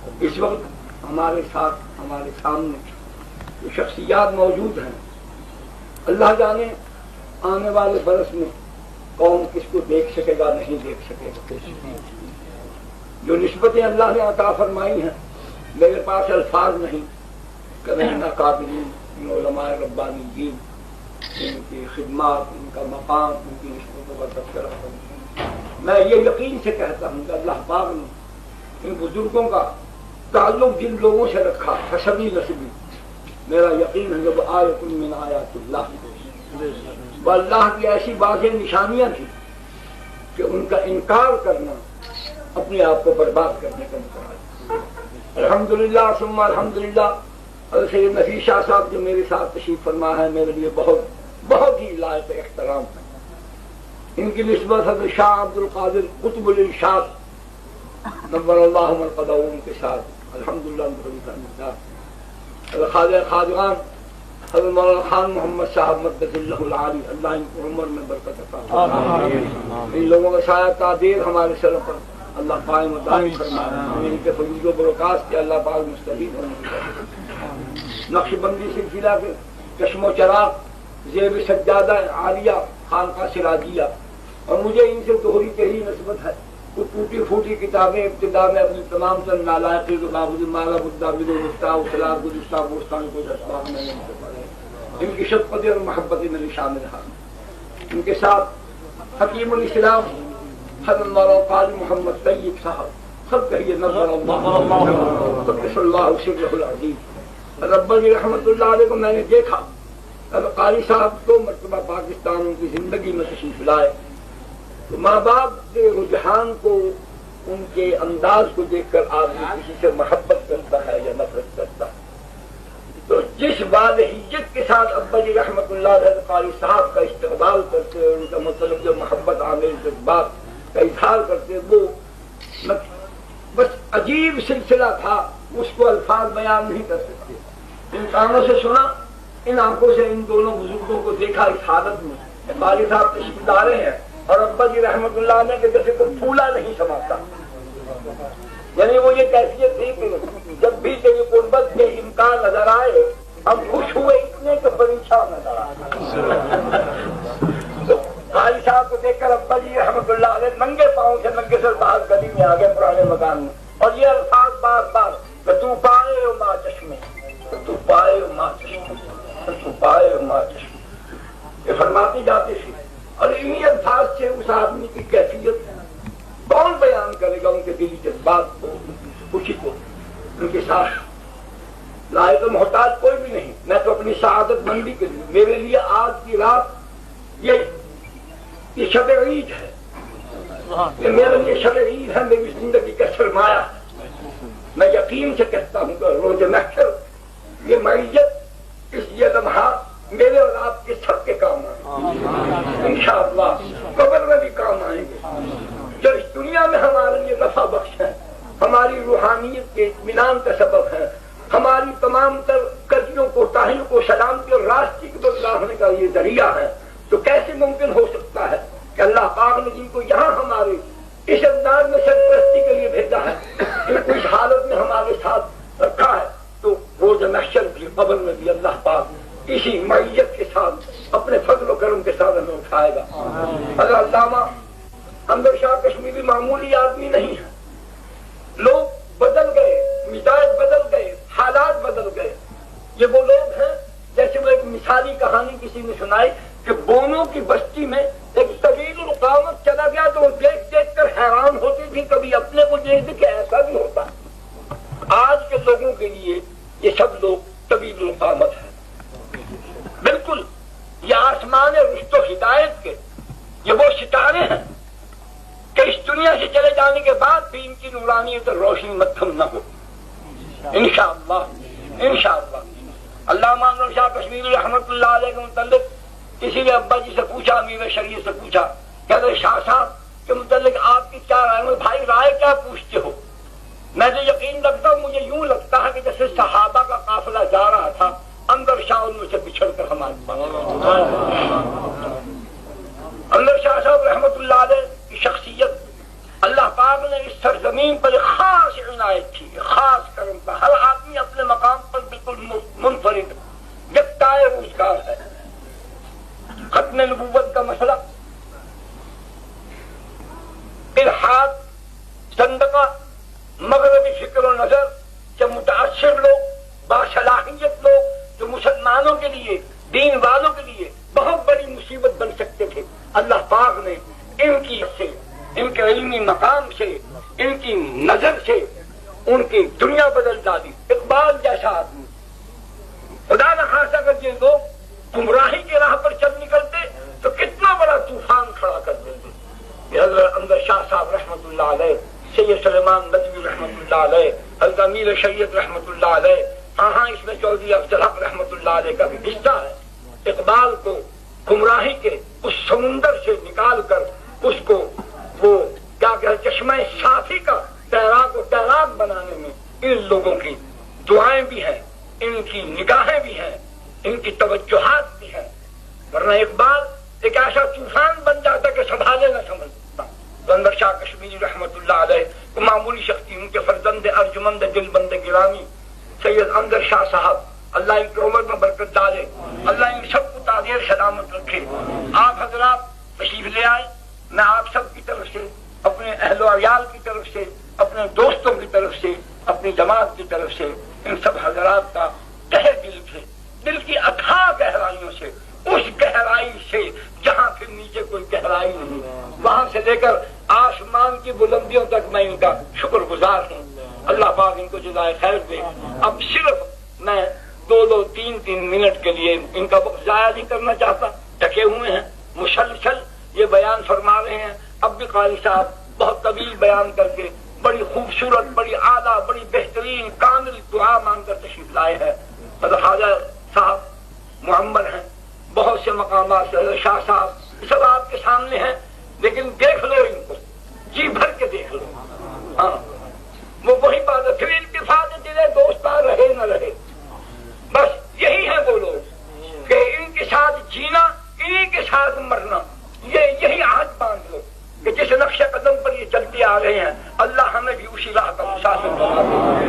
اس وقت ہمارے ساتھ ہمارے سامنے جو شخصیات موجود ہیں، اللہ جانے آنے والے برس میں قوم کس کو دیکھ سکے گا نہیں دیکھ سکے گا۔ جو نسبتیں اللہ نے عطا فرمائی ہیں میرے پاس الفاظ نہیں کہ رہنا قابلین علماء ربانیین ان کی خدمات، ان کا مقام، ان کی نسبتوں کا تذکرہ کروں۔ میں یہ یقین سے کہتا ہوں کہ اللہ پاک نے ان بزرگوں کا تعلق جن لوگوں سے رکھا حسبی نسبی، میرا یقین ہے جب آیت من آیات اللہ، وہ اللہ کی ایسی واضح نشانیاں تھیں کہ ان کا انکار کرنا اپنے آپ کو برباد کرنے کا مقابلہ۔ الحمدللہ ثم الحمدللہ سید نفیس شاہ صاحب جو میرے ساتھ تشریف فرما ہے میرے لیے بہت بہت ہی لائق احترام ہے۔ ان کی نسبت حضرت شاہ عبد القادر قطب الارشاد نور اللہ مرقدہ ان کے ساتھ الحمدللہ خواجہ خواجگان حضرت مولانا خان محمد صاحب مدد اللہ العالی، اللہ ان کی عمر میں برکت عطا فرمائے۔ ان لوگوں کا سایہ تعدیر ہمارے سر پر اللہ قائم و دائم فرمائے، ان کے فضل و برکات کے اللہ پاک مستفید ہونے کی۔ نقش بندی سلسلہ کے چشم و چراغ زیب سجادہ عالیہ خانقاہ سراجیہ، اور مجھے ان سے دوہری تہی نسبت ہے۔ وہ ٹوٹی پھوٹی کتابیں ابتدا میں اپنی تمام تر نالائقی کے باوجود مالا بدابد مفتاح اصلاح گزشتہ بوستان کو اسباب میں ان سے پڑھے، ان کی شفقت اور محبت میں شامل رہا۔ ان کے ساتھ حکیم الاسلام حضرت مولانا قاری محمد طیب صاحب سب کہیے نظر اللہ قدس اللہ سرہ العظیم ربانی رحمت اللہ علیہ کو میں نے دیکھا۔ قاری صاحب 2 مرتبہ پاکستان ان کی زندگی میں تشریف لائے تو ماں باپ کے رجحان کو، ان کے انداز کو دیکھ کر آدمی کسی سے محبت کرتا ہے یا نفرت کرتا ہے۔ تو جس والہیت کے ساتھ ابا جی رحمت اللہ علیہ قاری صاحب کا استقبال کرتے، ان کا مطلب جو محبت عامر جذبات کا اظہار کرتے، وہ بس عجیب سلسلہ تھا، اس کو الفاظ بیان نہیں کر سکتے۔ ان کانوں سے سنا، ان آنکھوں سے ان دونوں بزرگوں کو دیکھا اس حالت میں قاری صاحب تشریف لائے ہیں اور ابا جی رحمت اللہ علیہ کے جیسے کوئی پھولا نہیں سماتا، یعنی وہ یہ کیفیت تھی کہ جب بھی تیری قربت کے امکان نظر آئے ہم خوش ہوئے اتنے کہ پریشان نظر آئے۔ قاری صاحب کو دیکھ کر ابا جی رحمت اللہ علیہ ننگے پاؤں سے ننگے سر باہر گلی میں آ گئے پرانے مکان میں، اور یہ الفاظ بار بار کہ تو پائے ہو ماں چشمے، تو پائے ہو ماں چشمے، تو پائے ہو ماں چشمے، یہ فرماتی جاتی تھی۔ اور انہی الفاظ سے اس آدمی کی کیفیت کون بیان کرے گا، ان کے دلی جذبات کو، خوشی کو، ان کے ساتھ لائق محتاج کوئی بھی نہیں۔ میں تو اپنی سعادت مندی کے لیے، میرے لیے آج کی رات یہ شب عید ہے، یہ میرے لیے شب عید ہے، میری زندگی کا سرمایہ ہے۔ میں یقین سے کہتا ہوں کہ روز محشر یہ معیت، اس یہ لمحات میرے اور آپ کے سب کے کام آئیں انشاءاللہ، قبر میں بھی کام آئیں گے۔ جو اس دنیا میں ہمارے لیے نفع بخش ہے، ہماری روحانیت کے اطمینان کا سبب ہے، ہماری تمام تر قرضوں کو، تاہیوں کو سلامتی اور راستے کی بدلانے کا یہ ذریعہ ہے، تو کیسے ممکن ہو سکتا ہے کہ اللہ پاک نے جن کو یہاں ہمارے اس انداز میں سرپرستی کے لیے بھیجا ہے، ان کو اس حالت میں ہمارے ساتھ رکھا ہے، تو روز محشر بھی قبر میں بھی اللہ پاک اسی معیت کے ساتھ اپنے فضل و کرم کے ساتھ ہمیں اٹھائے گا۔ اگر علامہ حمزہ شاہ کشمیری معمولی آدمی نہیں ہے، لوگ بدل گئے، مزاج بدل گئے، حالات بدل گئے۔ یہ وہ لوگ ہیں جیسے وہ ایک مثالی کہانی کسی نے سنائی کہ بونوں کی بستی میں ایک طویل القامت چلا گیا تو وہ دیکھ دیکھ کر حیران ہوتی تھی، کبھی اپنے کو دیکھ کہ ایسا بھی ہوتا۔ آج کے لوگوں کے لیے یہ سب لوگ طویل القامت ہیں، بالکل یہ آسمان رشت و ہدایت کے یہ وہ ستارے ہیں کہ اس دنیا سے چلے جانے کے بعد بھی ان کی نورانیت اور روشنی مدھم نہ ہو انشاءاللہ انشاءاللہ۔ علامہ انور شاہ کشمیری رحمت اللہ علیہ کے متعلق کسی نے ابا جی سے پوچھا، امیر شریعت سے پوچھا کہ حضرت شاہ صاحب کے متعلق آپ کی کیا رائے ہے؟ بھائی رائے کیا پوچھتے ہو؟ میں تو یقین رکھتا ہوں، مجھے یوں لگتا ہے کہ جیسے صحابہ کا قافلہ جا رہا تھا، اندر شاہ ان میں سے بچھڑ کر ہمارے پاس۔ اندر شاہ صاحب رحمت اللہ علیہ کی شخصیت اللہ پاک نے اس سرزمین پر خاص عنایت تھی، خاص کرم تھا. ہر آدمی اپنے مقام پر بالکل منفرد یکتائے روزگار ہے. ختم نبوت کا مسئلہ، الحاد، زندقہ، مغربی فکر و نظر سے متاثر لوگ، باصلاحیت لوگ جو مسلمانوں کے لیے، دین والوں کے لیے بہت بڑی مصیبت بن سکتے تھے، اللہ پاک نے ان کی سے، ان کے علمی مقام سے، ان کی نظر سے ان کی دنیا بدل ڈالی. اقبال جیسا آدمی، خدا نہ خاصا اگر یہ لوگ گمراہی کی راہ پر چل نکلتے تو کتنا بڑا طوفان کھڑا کر دیتے. حضرت اندر شاہ صاحب رحمۃ اللہ علیہ، سید سلیمان ندوی رحمۃ اللہ علیہ، حضرت امیر شریعت رحمۃ اللہ علیہ، ہاں اس میں چودھری افضل حق رحمۃ اللہ علیہ کا بھی حصہ ہے. اقبال کو گمراہی کے اس سمندر سے نکال کر اس کو وہ کیا کہ چشمہ صافی کا تیراک و تیراک بنانے میں ان لوگوں کی دعائیں بھی ہیں، ان کی نگاہیں بھی ہیں، ان کی توجہات بھی ہیں. ورنہ اقبال ایک ایسا طوفان بن جاتا کہ سنبھالے نہ سمجھتا. بندر شاہ کشمیری رحمۃ اللہ علیہ کو معمولی شخصی، ان کے فرزند ارجمند دل بند گرامی سید اندر شاہ صاحب، اللہ ان کی عمر میں برکت ڈالے، اللہ ان سب کو تعدیر سلامت رکھے. آپ حضرات تشریف لے آئے. میں آپ سب کی طرف سے، اپنے اہل و عیال کی طرف سے، اپنے دوستوں کی طرف سے، اپنی جماعت کی طرف سے ان سب حضرات کا تہہ دل سے، دل کی اتھاہ گہرائیوں سے، اس گہرائی سے جہاں پھر نیچے کوئی گہرائی نہیں، وہاں سے لے کر آسمان کی بلندیوں تک میں ان کا شکر گزار ہوں. اللہ پاک ان کو جزائے خیر دے. اب صرف میں 2-3 منٹ کے لیے ان کا وقت ضائع نہیں کرنا چاہتا. ٹکے ہوئے ہیں، مسلسل یہ بیان فرما رہے ہیں. اب بھی قاری صاحب بہت طویل بیان کر کے بڑی خوبصورت، بڑی اعلیٰ، بڑی بہترین کامل دعا مانگ کر تشریف لائے ہیں. حضرت خواجہ صاحب معمر ہیں، بہت سے مقامات سے، حضرت شاہ صاحب سب آپ کے سامنے ہیں، لیکن دیکھ لو ان کو، جی بھر کے دیکھ لو. ہاں وہ وہی بات ہے، پھر انتفاع دلے دوستاں رہے نہ رہے، بس یہی ہے وہ لوگ کہ ان کے ساتھ جینا، انہی کے ساتھ مرنا. یہی عہد باندھ لو کہ جس نقش قدم پر یہ چلتے آ رہے ہیں، اللہ ہمیں بھی اسی راہ کا مسافر بنا دے.